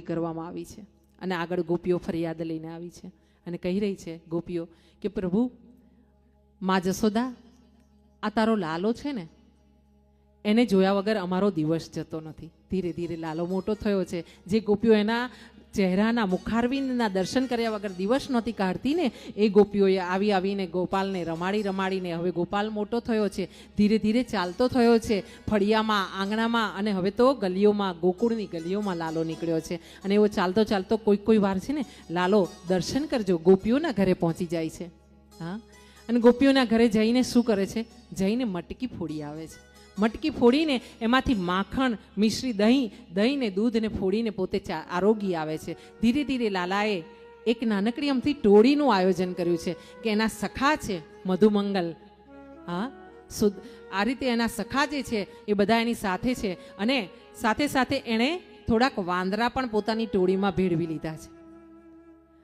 કરવામાં આવી છે અને આગળ ગોપીઓ ફરિયાદ લઈને આવી છે અને કહી રહી છે ગોપીઓ કે પ્રભુ મા જશોદા આ તારો લાલો છે ને એને જોયા વગર અમારો દિવસ જતો નથી. ધીરે ધીરે લાલો મોટો થયો છે. જે ગોપીઓ એના ચહેરાના મુખારવિંદના દર્શન કર્યા વગર દિવસ નહોતી કાઢતી ને એ ગોપીઓએ આવીને ગોપાલને રમાડીને હવે ગોપાલ મોટો થયો છે, ધીરે ધીરે ચાલતો થયો છે ફળિયામાં, આંગણામાં અને હવે તો ગલીઓમાં, ગોકુળની ગલીઓમાં લાલો નીકળ્યો છે. અને એવો ચાલતો ચાલતો કોઈ વાર છે ને લાલો દર્શન કરજો ગોપીઓના ઘરે પહોંચી જાય છે. હા, અને ગોપીઓના ઘરે જઈને શું કરે છે? જઈને મટકી ફોડી આવે છે. મટકી ફોડીને એમાંથી માખણ, મિશ્રી, દહીં ને દૂધને ફોડીને પોતે આરોગી આવે છે. ધીરે ધીરે લાલાએ એક નાનકડી અમથી ટોળીનું આયોજન કર્યું છે કે એના સખા છે મધુમંગલ, હા આ રીતે એના સખા જે છે એ બધા એની સાથે છે અને સાથે સાથે એણે થોડાક વાંદરા પણ પોતાની ટોળીમાં ભેળવી લીધા છે.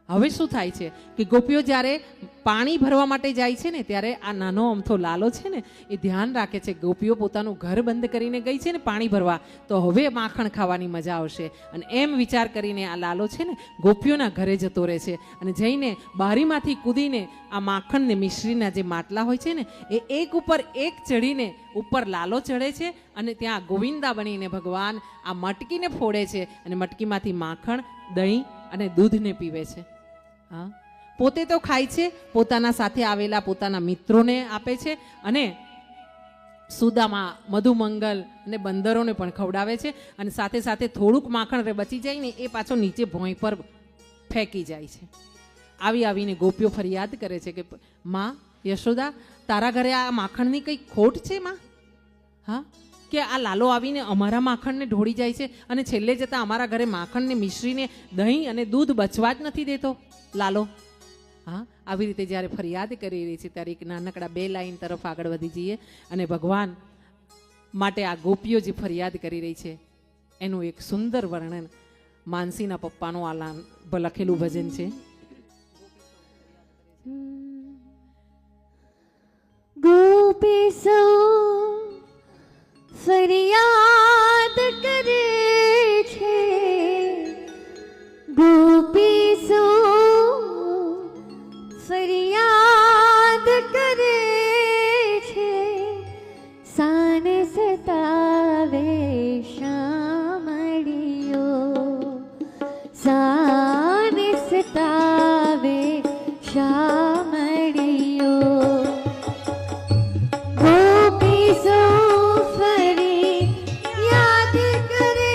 હવે શું થાય છે કે ગોપીઓ જ્યારે પાણી ભરવા માટે જાય છે ને ત્યારે આ નાનો અમથો લાલો છે ને એ ધ્યાન રાખે છે ગોપીઓ પોતાનું ઘર બંધ કરીને ગઈ છે ને પાણી ભરવા, તો હવે માખણ ખાવાની મજા આવશે. અને એમ વિચાર કરીને આ લાલો છે ને ગોપીઓના ઘરે જતો રહે છે અને જઈને બારીમાંથી કૂદીને આ માખણને મિશ્રીના જે માટલા હોય છે ને એ એક ઉપર એક ચડીને ઉપર લાલો ચડે છે અને ત્યાં ગોવિંદા બનીને ભગવાન આ મટકીને ફોડે છે અને મટકીમાંથી માખણ, દહીં અને દૂધને પીવે છે. હા, પોતે તો ખાય છે, પોતાના સાથે આવેલા પોતાના મિત્રોને આપે છે અને સુદામા, મધુમંગલ અને બંદરોને પણ ખવડાવે છે. અને સાથે સાથે થોડુંક માખણ બચી જાય ને એ પાછો નીચે ભોંય પર ફેંકી જાય છે. આવીને ગોપીઓ ફરિયાદ કરે છે કે માં યશોદા, તારા ઘરે આ માખણની કંઈ ખોટ છે માં? હા, કે આ લાલો આવીને અમારા માખણને ઢોળી જાય છે અને છેલ્લે જતાં અમારા ઘરે માખણને મિશ્રીને દહીં અને દૂધ બચવા જ નથી દેતો લાલો. હા, આવી રીતે જ્યારે ફરિયાદ કરી રહી છે ત્યારે એક નાનકડા 2 લાઈન તરફ આગળ વધી જઈએ અને ભગવાન માટે આ ગોપીઓ જે ફરિયાદ કરી રહી છે એનું એક સુંદર વર્ણન માનસીના પપ્પાનું આ લખેલું ભજન છે. ગોપી સૌ ફરિયાદ કરે છે, ગોપી સૌ ફરિયાદ કરે છે, સાને સતાવે શામળિયો, સાને સતાવે શામળિયો. ગોપી સૌ ફરિયાદ કરે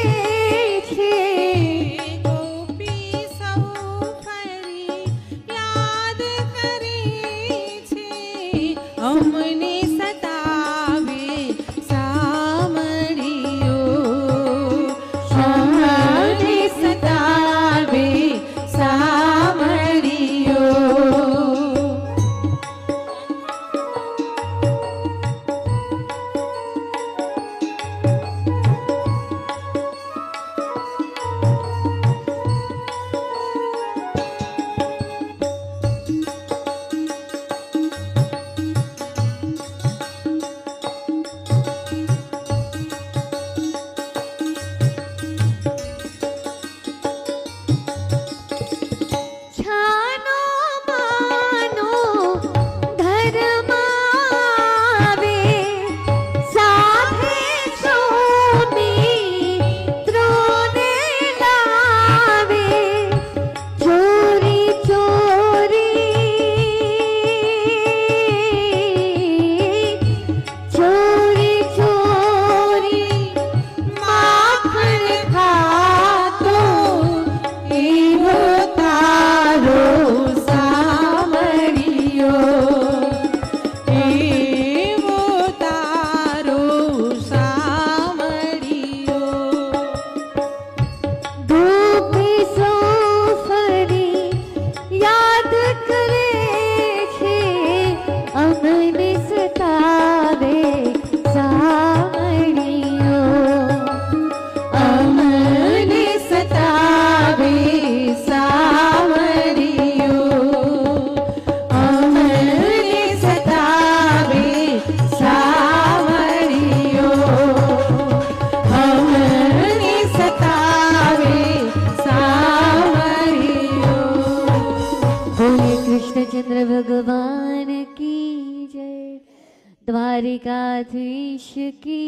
द्वारिकाधीश की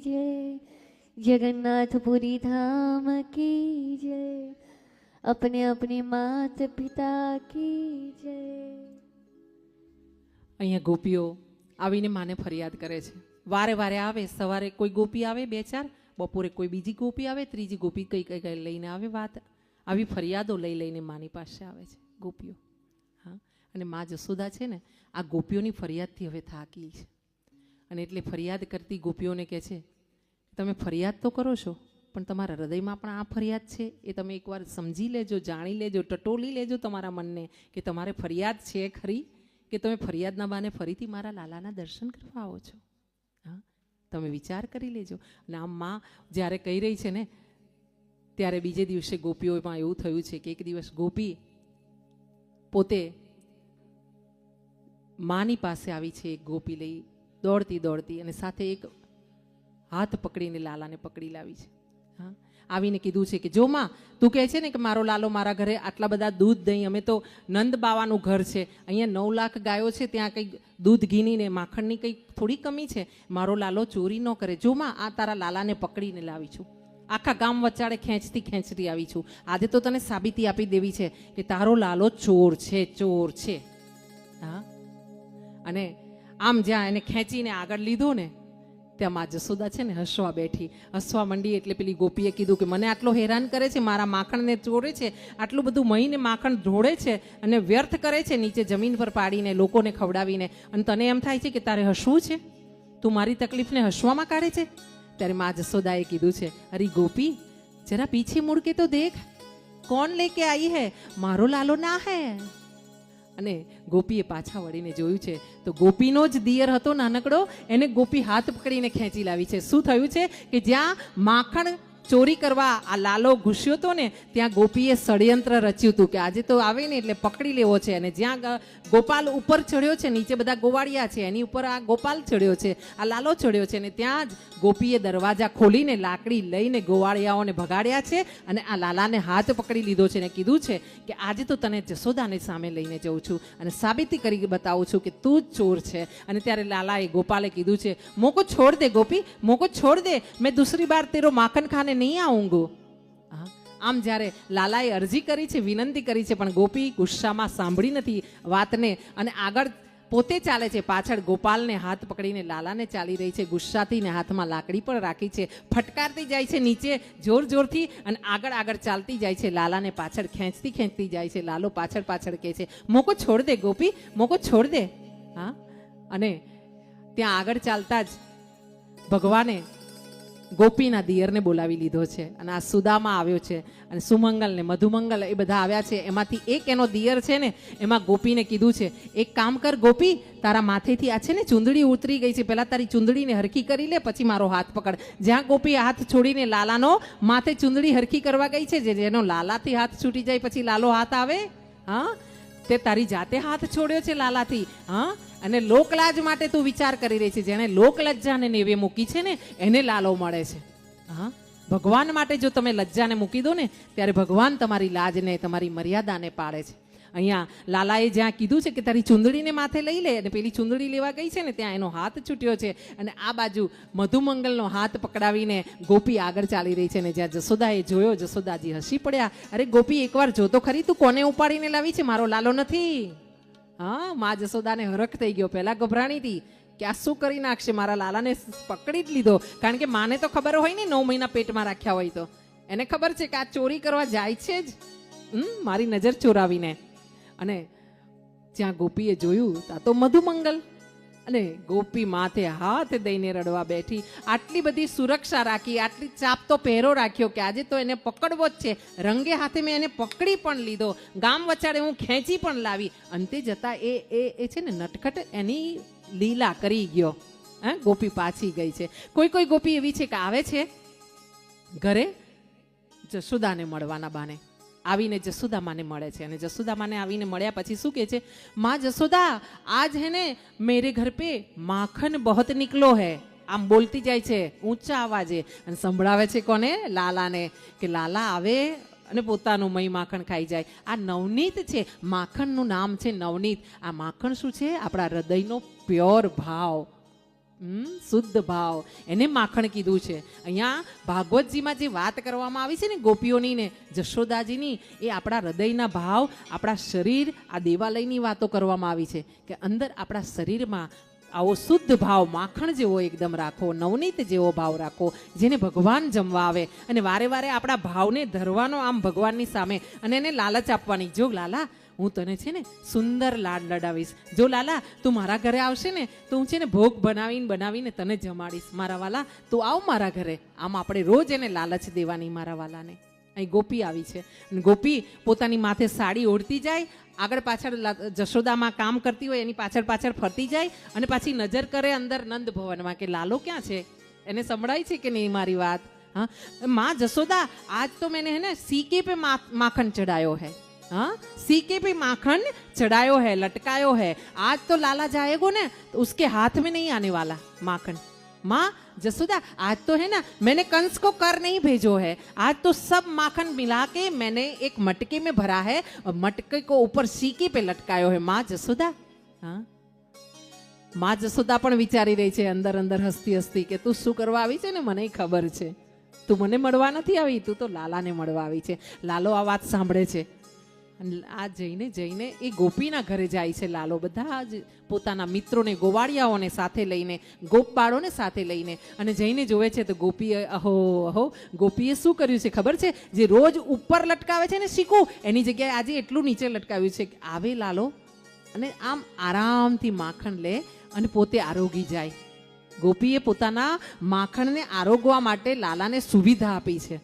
जय, जगन्नाथपुरी धाम की जय, अपने अपने मात પિતા की જય. અહીંયા ગોપીઓ આવીને માને ફરિયાદ કરે છે. વારે વારે આવે, સવારે કોઈ ગોપી આવે 2-4, બપોરે કોઈ બીજી ગોપી આવે, ત્રીજી ગોપી કઈ કઈ કઈ લઈને આવે. વાત આવી ફરિયાદો લઈ લઈને માની પાસે આવે છે ગોપીઓ. હા, અને મા જશોદા છે ને આ ગોપીઓની ફરિયાદથી હવે થાકી છે, અને એટલે ફરિયાદ કરતી ગોપીઓને કહે છે તમે ફરિયાદ તો કરો છો, પણ તમારા હૃદયમાં પણ આ ફરિયાદ છે એ તમે એકવાર સમજી લેજો, જાણી લેજો, ટટોલી લેજો તમારા મનને કે તમારે ફરિયાદ છે ખરી, કે તમે ફરિયાદના બાને ફરીથી મારા લાલાના દર્શન કરવા આવો છો. હા, તમે વિચાર કરી લેજો. અને આમ માં જ્યારે કહી રહી છે ને ત્યારે બીજે દિવસે ગોપીઓમાં એવું થયું છે કે એક દિવસ ગોપી પોતે માની પાસે આવી છે, એક ગોપી લઈ દોડતી દોડતી, અને સાથે એક હાથ પકડીને લાલાને પકડી લાવી છે. હા, આવીને કીધું છે કે જો માં તું કહે છે ને કે મારો લાલો મારા ઘરે આટલા બધા દૂધ દહીં, અમે તો નંદ બાવાનું ઘર છે, અહીંયા 9 લાખ ગાયો છે, ત્યાં કંઈક દૂધ ઘીની ને માખણની કંઈક થોડી કમી છે, મારો લાલો ચોરી ન કરે. જો માં આ તારા લાલાને પકડીને લાવી છું, આખા ગામ વચાડે ખેંચતી ખેંચતી આવી છું. આજે તો તને સાબિતી આપી દેવી છે કે તારો લાલો ચોર છે, ચોર છે. હા, અને આમ જ્યાં એને ખેંચીને આગળ લીધો ને ત્યાં મા જશોદા છે ને હસવા બેઠી, હસવા માંડી. એટલે પેલી ગોપીએ કીધું કે મને આટલો હેરાન કરે છે, મારા માખણને ચોરે છે, આટલું બધું મહીને માખણ ઢોળે છે અને વ્યર્થ કરે છે નીચે જમીન પર પાડીને, લોકોને ખવડાવીને, અને તને એમ થાય છે કે તારે હસવું છે, તું મારી તકલીફને હસવામાં કાઢે છે. ત્યારે મા જશોદાએ કીધું છે અરે ગોપી જરા પીછે મુડ કે તો દેખ, કોણ લેકે આઈ હે, મારો લાલો ના હે. અને ગોપીએ પાછા વળીને જોયું છે તો ગોપીનો જ દિયર હતો નાનકડો, એને ગોપી હાથ પકડીને ખેંચી લાવી છે. શું થયું છે કે જ્યાં માખણ ચોરી કરવા આ લાલો ઘૂસ્યો હતો ને ત્યાં ગોપીએ ષડયંત્ર રચ્યું હતું કે આજે તો આવે ને એટલે પકડી લેવો છે. અને જ્યાં ગોપાલ ઉપર ચડ્યો છે, નીચે બધા ગોવાળિયા છે, એની ઉપર આ ગોપાલ ચડ્યો છે, આ લાલો ચડ્યો છે, અને ત્યાં જ ગોપીએ દરવાજા ખોલીને લાકડી લઈને ગોવાળિયાઓને ભગાડ્યા છે અને આ લાલાને હાથ પકડી લીધો છે ને કીધું છે કે આજે તો તને જશોદાને સામે લઈને જઉં છું અને સાબિતી કરી બતાવું છું કે તું જ ચોર છે. અને ત્યારે લાલાએ ગોપાલે કીધું છે મોકો છોડ દે ગોપી, મોકો છોડ દે, મેં દૂસરી બાર તેરો માખન ખાને નહીં આऊंगू. આમ જ્યારે લાલાએ અરજી કરી છે, વિનંતી કરી છે, પણ ગોપી ગુસ્સામાં સાંભળી નથી વાતને અને આગળ પોતે ચાલે છે. પાછળ ગોપાલને હાથ પકડીને લાલાને ચાલી રહી છે, ગુસ્સાથી ને હાથમાં લાકડી પણ રાખી છે, ફટકારતી જાય છે નીચે જોર જોરથી અને આગળ આગળ ચાલતી જાય છે. લાલાને પાછળ ખેંચતી ખેંચતી જાય છે. લાલો પાછળ પાછળ કહે છે મોકો છોડ દે ગોપી, મોકો છોડ દે. હા, અને ત્યાં આગળ ચાલતા જ ભગવાને ગોપીના દિયરને બોલાવી લીધો છે અને આ સુદામા આવ્યો છે અને સુમંગલ ને મધુમંગલ એ બધા આવ્યા છે. એમાંથી એક એનો દિયર છે ને એમાં ગોપીને કીધું છે એક કામ કર ગોપી, તારા માથેથી આ છે ને ચૂંદડી ઉતરી ગઈ છે, પહેલા તારી ચૂંદડીને હરખી કરી લે પછી મારો હાથ પકડ. જ્યાં ગોપી હાથ છોડીને લાલાનો માથે ચૂંદડી હરખી કરવા ગઈ છે, જેનો લાલાથી હાથ છૂટી જાય પછી લાલો હાથ આવે, હા તે તારી જાતે હાથ છોડ્યો છે લાલાથી. હા, અને લોકલાજ માટે તું વિચાર કરી રહી છે, જેને લોકલજ્જાને નેવે મૂકી છે ને એને લાલો મળે છે. હા, ભગવાન માટે જો તમે લજ્જાને મૂકી દો ને ત્યારે ભગવાન તમારી લાજને, તમારી મર્યાદાને પાળે છે. અહીંયા લાલાએ જ્યાં કીધું છે કે તારી ચૂંદડીને માથે લઈ લે અને પેલી ચૂંદડી લેવા ગઈ છે ને ત્યાં એનો હાથ છૂટ્યો છે અને આ બાજુ મધુમંગલનો હાથ પકડાવીને ગોપી આગળ ચાલી રહી છે. ને જ્યાં જશોદાએ જોયો, જશોદાજી હસી પડ્યા, અરે ગોપી એકવાર જો તો ખરી તું કોને ઉપાડીને લાવી છે, મારો લાલો નથી. હા, મા જશોદાને હરખ થઈ ગયો, પહેલા ગભરાણી હતી કે આ શું કરી નાખશે, મારા લાલાને પકડી જ લીધો. કારણ કે માને તો ખબર હોય ને 9 મહિના પેટમાં રાખ્યા હોય તો એને ખબર છે કે આ ચોરી કરવા જાય છે જ, મારી નજર ચોરાવીને. અને જ્યાં ગોપીએ જોયું ત્યાં તો મધુમંગલ અને ગોપી માથે હાથ દઈને રડવા બેઠી. આટલી બધી સુરક્ષા રાખી, આટલી ચાપતો પહેરો રાખ્યો કે આજે તો એને પકડવો જ છે. રંગે હાથે મેં એને પકડી પણ લીધો, ગામ વચાડે હું ખેંચી પણ લાવી. અંતે જતા એ છે ને નટખટ એની લીલા કરી ગયો. હા, ગોપી પાછી ગઈ છે. કોઈ કોઈ ગોપી એવી છે કે આવે છે ઘરે જશોદાને મળવાના બાને, આવીને જશોદા માને મળે છે અને જશોદા માને આવીને મળ્યા પછી શું કહે છે, માँ જશોદા આજ है ने मेरे घर पे माखन बहुत निकलो है. આમ બોલતી જાય છે ઊંચા અવાજે અને સંભળાવે છે કોને, લાલાને, કે લાલા આવે અને પોતાનું મહી માખણ ખાઈ જાય. આ નવનીત છે, માખણનું નામ છે નવનીત. આ માખણ શું છે, આપણા હૃદયનો પ્યોર ભાવ. શુદ્ધ ભાવ, એને માખણ કીધું છે. અહીંયા ભાગવતજીમાં જે વાત કરવામાં આવી છે ને ગોપીઓની ને જશોદાજીની, એ આપણા હૃદયના ભાવ, આપણા શરીર, આ દેવાલયની વાતો કરવામાં આવી છે કે અંદર આપણા શરીરમાં આવો શુદ્ધ ભાવ માખણ જેવો એકદમ રાખો, નવનીત જેવો ભાવ રાખો, જેને ભગવાન જમવા આવે. અને વારે વારે આપણા ભાવને ધરવાનો આમ ભગવાનની સામે, અને એને લાલચ આપવાની. જો લાલા, હું તને છે ને સુંદર લાડ લડાવીશ. જો લાલા, તું મારા ઘરે આવશે ને તો હું છે ને ભોગ બનાવીને તને જમાડીશ. મારા વાલા, તું આવ મારા ઘરે. આમ આપણે રોજ એને લાલચ દેવાની મારા વાલાને. અહીં ગોપી આવી છે. ગોપી પોતાની માથે સાડી ઓઢતી જાય, આગળ પાછળ જશોદામાં કામ કરતી હોય એની પાછળ પાછળ ફરતી જાય, અને પાછી નજર કરે અંદર નંદ ભવનમાં કે લાલો ક્યાં છે. એને સંભળાય છે કે નહીં મારી વાત? हाँ माँ जसोदा, आज तो मैंने है ना सीके पे माखन चढ़ायो है. हाँ, सीके पे माखन चढ़ायो है, लटकायो है. आज तो लाला जाएगो ना तो उसके हाथ में नहीं आने वाला माखन. माँ जसोदा, आज तो है ना मैंने कंस को कर नहीं भेजो है. आज तो सब माखन मिला के मैंने एक मटके में भरा है और मटके को ऊपर सीके पे लटकायो है. माँ जसोदा. हाँ, माँ जसोदा પણ વિચારી રહી છે અંદર અંદર હસતી હસતી કે તું શું કરવા આવી છે ને મને ખબર છે. તું મને મળવા નથી આવી, તું તો લાલાને મળવા આવી છે. લાલો આ વાત સાંભળે છે. આ જઈને જઈને એ ગોપીના ઘરે જાય છે. લાલો બધા જ પોતાના મિત્રોને, ગોવાળિયાઓને સાથે લઈને, ગોપ બાળોને સાથે લઈને અને જઈને જોવે છે તો ગોપીએ અહો અહો, ગોપીએ શું કર્યું છે ખબર છે? જે રોજ ઉપર લટકાવે છે ને શીકું, એની જગ્યાએ આજે એટલું નીચે લટકાવ્યું છે. આવે લાલો અને આમ આરામથી માખણ લે અને પોતે આરોગી જાય. ગોપીએ પોતાના માખણને આરોગવા માટે લાલાને સુવિધા આપી છે.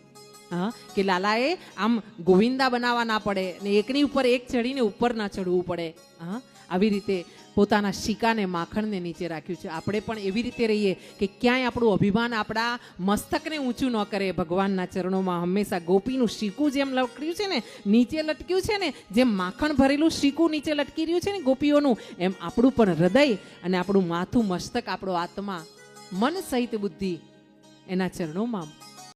હા, કે લાલાએ આમ ગોવિંદા બનાવવા ના પડે ને એકની ઉપર એક ચડીને ઉપર ના ચડવું પડે. હા, આવી રીતે પોતાના શીકાને, માખણને નીચે રાખ્યું છે. આપણે પણ એવી રીતે રહીએ કે ક્યાંય આપણું અભિમાન આપણા મસ્તકને ઊંચું ન કરે. ભગવાનના ચરણોમાં હંમેશા ગોપીનું શીકું જેમ લટક્યું છે ને, નીચે લટક્યું છે ને, જેમ માખણ ભરેલું શીકું નીચે લટકી રહ્યું છે ને ગોપીઓનું, એમ આપણું પણ હૃદય અને આપણું માથું, મસ્તક, આપણો આત્મા, મન સહિત બુદ્ધિ એના ચરણોમાં